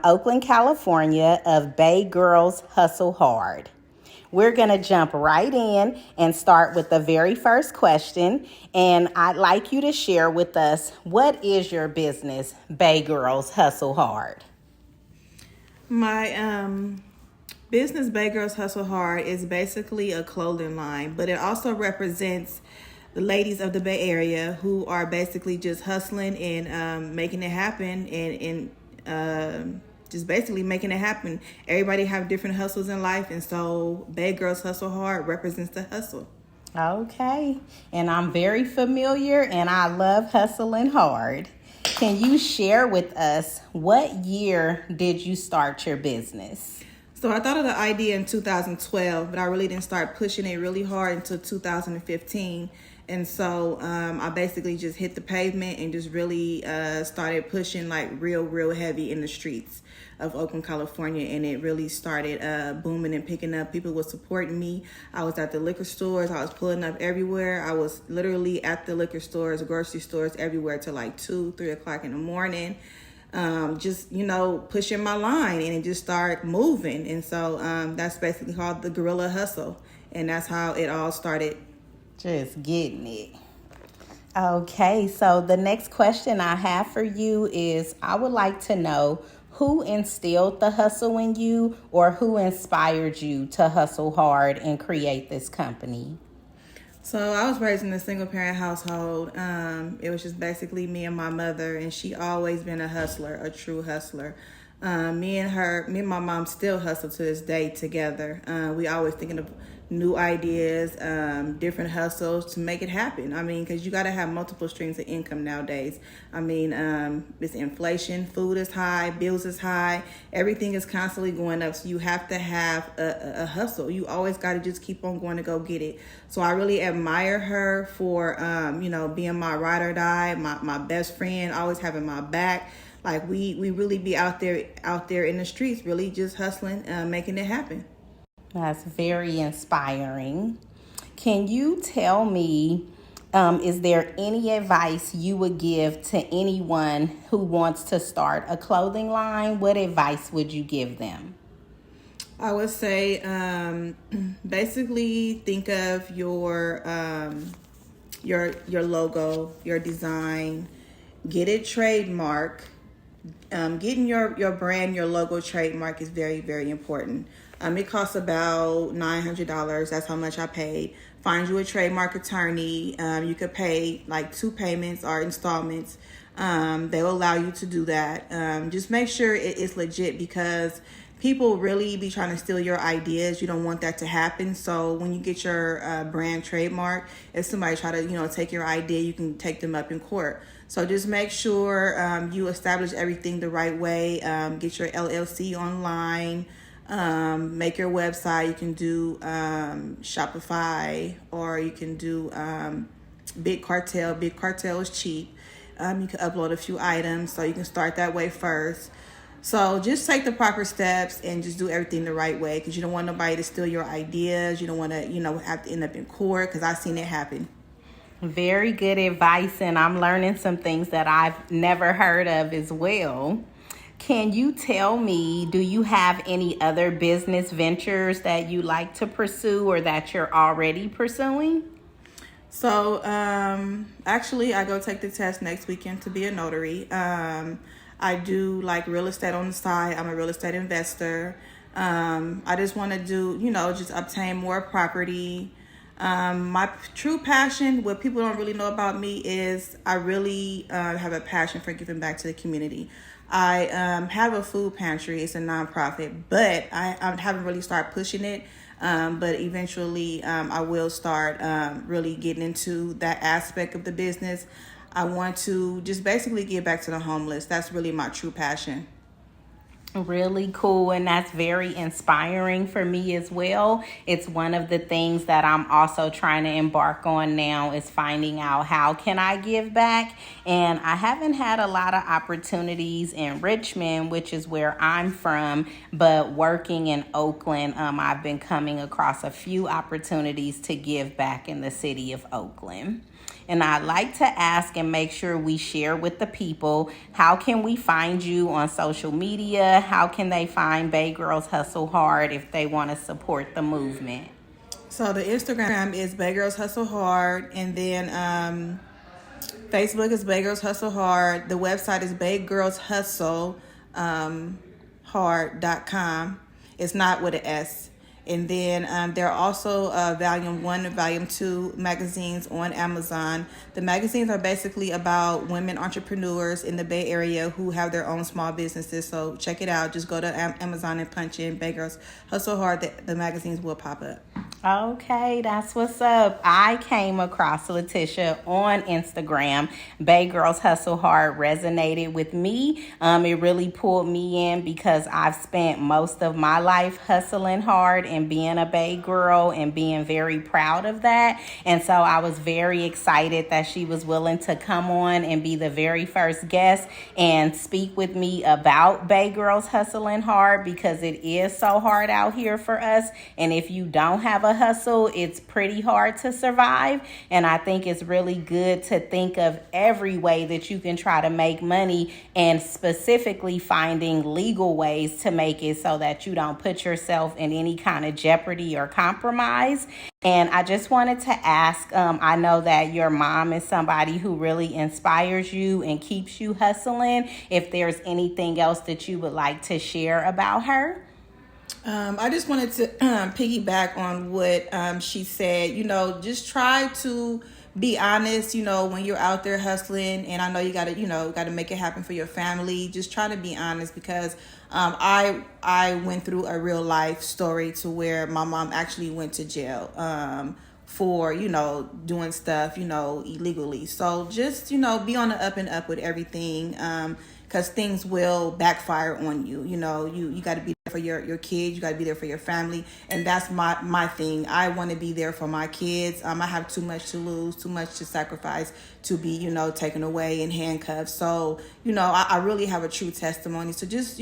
Oakland, California of Bay Girls Hustle Hard. We're going to jump right in and start with the very first question. And I'd like you to share with us, what is your business, Bay Girls Hustle Hard? My business, Bay Girls Hustle Hard, is basically a clothing line, but it also represents the ladies of the Bay Area who are basically just hustling and making it happen and just basically making it happen. Everybody have different hustles in life, and so Bay Girls Hustle Hard represents the hustle. Okay, and I'm very familiar and I love hustling hard. Can you share with us, what year did you start your business? So I thought of the idea in 2012, but I really didn't start pushing it really hard until 2015. And so I basically just hit the pavement and just really started pushing like real heavy in the streets of Oakland, California. And it really started booming and picking up. People were supporting me. I was at the liquor stores. I was pulling up everywhere. I was literally at the liquor stores, grocery stores, everywhere till like 2, 3 o'clock in the morning. Just, pushing my line, and it just started moving. And so that's basically called the guerrilla hustle. And that's how it all started. Just getting it. Okay, so the next question I have for you is, I would like to know who instilled the hustle in you, or who inspired you to hustle hard and create this company? So I was raised in a single parent household. It was just basically me and my mother, and she always been a hustler, a true hustler. Me and my mom still hustle to this day together. We always thinking of new ideas, different hustles to make it happen. I mean, because you got to have multiple streams of income nowadays. I mean, it's inflation, food is high, bills is high, everything is constantly going up. So you have to have a hustle. You always got to just keep on going to go get it. So I really admire her for, being my ride or die, my best friend, always having my back. Like we really be out there in the streets, really just hustling, making it happen. That's very inspiring. Can you tell me, is there any advice you would give to anyone who wants to start a clothing line? What advice would you give them? I would say basically think of your logo, your design, get it trademark. Getting your brand, your logo trademark is very, very important. It costs about $900. That's how much I paid. Find you a trademark attorney. You could pay like 2 payments or installments. They will allow you to do that. Just make sure it is legit, because people really be trying to steal your ideas. You don't want that to happen. So when you get your brand trademark, if somebody try to take your idea, you can take them up in court. So just make sure you establish everything the right way. Get your LLC online. Make your website. You can do Shopify, or you can do Big Cartel. Big Cartel is cheap. You can upload a few items, so you can start that way first. So just take the proper steps and just do everything the right way, because you don't want nobody to steal your ideas. You don't want to, have to end up in court, because I've seen it happen. Very good advice, and I'm learning some things that I've never heard of as well. Can you tell me, do you have any other business ventures that you like to pursue or that you're already pursuing? So actually, I go take the test next weekend to be a notary. I do like real estate on the side. I'm a real estate investor. I just want to do, just obtain more property. My true passion, what people don't really know about me, is I really have a passion for giving back to the community. I have a food pantry. It's a nonprofit, but I haven't really started pushing it. But eventually I will start really getting into that aspect of the business. I want to just basically give back to the homeless. That's really my true passion. Really cool, and that's very inspiring for me as well. It's one of the things that I'm also trying to embark on now, is finding out how can I give back. And I haven't had a lot of opportunities in Richmond, which is where I'm from, but working in Oakland, I've been coming across a few opportunities to give back in the city of Oakland. And I'd like to ask and make sure we share with the people, how can we find you on social media? how can they find Bay Girls Hustle Hard if they want to support the movement? So the Instagram is Bay Girls Hustle Hard, and then Facebook is Bay Girls Hustle Hard. The website is baygirlshustlehard.com. It's not with an S. And then there are also Volume 1 and Volume 2 magazines on Amazon. The magazines are basically about women entrepreneurs in the Bay Area who have their own small businesses. So check it out. Just go to Amazon and punch in Bay Girls Hustle Hard. The magazines will pop up. Okay, that's what's up. I came across Letitia on Instagram. Bay Girls Hustle Hard resonated with me. It really pulled me in because I've spent most of my life hustling hard and being a Bay girl and being very proud of that. And so I was very excited that she was willing to come on and be the very first guest and speak with me about Bay Girls Hustling Hard, because it is so hard out here for us. And if you don't have a hustle, it's pretty hard to survive. And I think it's really good to think of every way that you can try to make money, and specifically finding legal ways to make it so that you don't put yourself in any kind of jeopardy or compromise. And I just wanted to ask, I know that your mom is somebody who really inspires you and keeps you hustling, if there's anything else that you would like to share about her. I just wanted to piggyback on what she said. Just try to be honest, when you're out there hustling. And I know you gotta make it happen for your family. Just try to be honest, because I went through a real life story to where my mom actually went to jail for, doing stuff, illegally. So just, be on the up and up with everything. Because things will backfire on you. You got to be there for your kids. You got to be there for your family. And that's my thing. I want to be there for my kids. I have too much to lose, too much to sacrifice to be, taken away in handcuffs. So, I really have a true testimony. So just,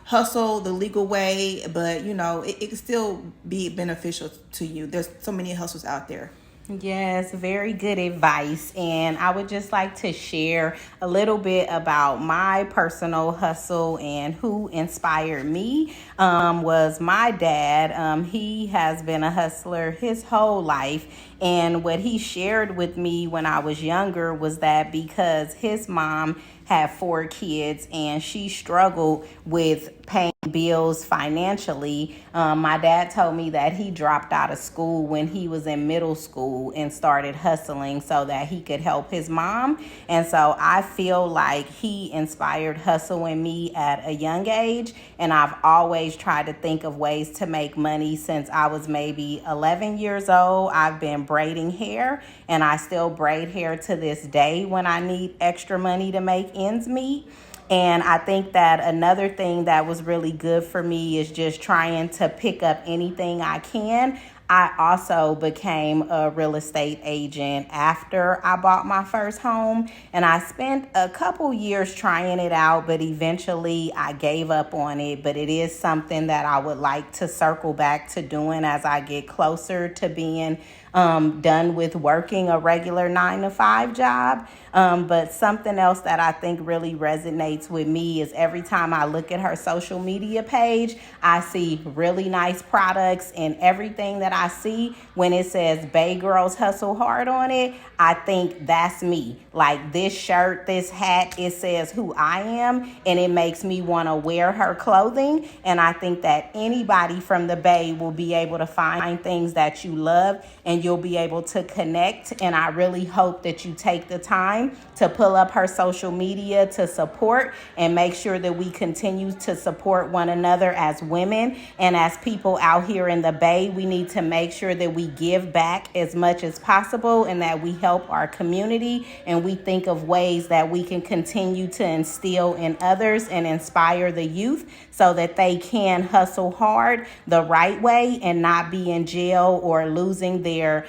hustle the legal way, but, it can still be beneficial to you. There's so many hustles out there. Yes, very good advice. And I would just like to share a little bit about my personal hustle, and who inspired me was my dad. He has been a hustler his whole life. And what he shared with me when I was younger was that because his mom had 4 kids and she struggled with paying bills financially, my dad told me that he dropped out of school when he was in middle school and started hustling so that he could help his mom. And so I feel like he inspired hustle in me at a young age, and I've always tried to think of ways to make money since I was maybe 11 years old. I've been braiding hair, and I still braid hair to this day when I need extra money to make ends meet. And I think that another thing that was really good for me is just trying to pick up anything I can. I also became a real estate agent after I bought my first home, and I spent a couple years trying it out, but eventually I gave up on it. But it is something that I would like to circle back to doing as I get closer to being done with working a regular 9-to-5 job. But something else that I think really resonates with me is every time I look at her social media page, I see really nice products, and everything that I see when it says Bay Girls Hustle Hard on it, I think that's me. Like this shirt, this hat, it says who I am, and it makes me want to wear her clothing. And I think that anybody from the Bay will be able to find things that you love, and you'll be able to connect. And I really hope that you take the time to pull up her social media to support, and make sure that we continue to support one another as women and as people out here in the Bay. We need to make sure that we give back as much as possible, and that we help our community, and we think of ways that we can continue to instill in others and inspire the youth so that they can hustle hard the right way and not be in jail or losing their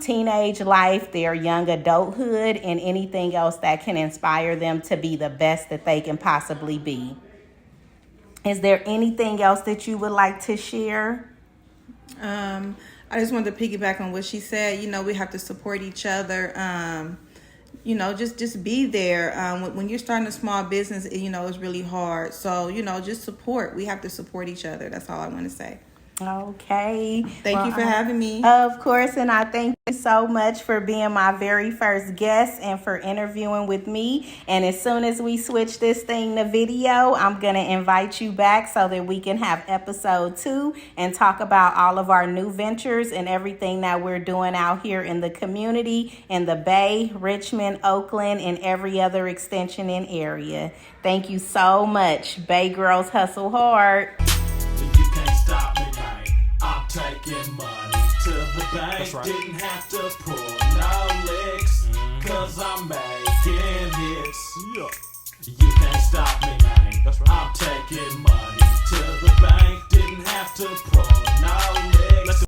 teenage life, their young adulthood, and anything else that can inspire them to be the best that they can possibly be. Is there anything else that you would like to share? I just wanted to piggyback on what she said. We have to support each other. just be there. When you're starting a small business, it's really hard. So, just support. We have to support each other. That's all I want to say. Okay. Thank you for having me. Of course, and I thank you so much for being my very first guest and for interviewing with me. And as soon as we switch this thing to video, I'm going to invite you back so that we can have episode 2 and talk about all of our new ventures and everything that we're doing out here in the community, in the Bay, Richmond, Oakland, and every other extension in area. Thank you so much. Bay Girls Hustle Hard. You can't stop me, man. I'm taking money to the bank. That's right. Didn't have to pull no licks, cause I'm making hits. Yeah. You can't stop me, man. That's right. I'm taking money to the bank. Didn't have to pull no licks.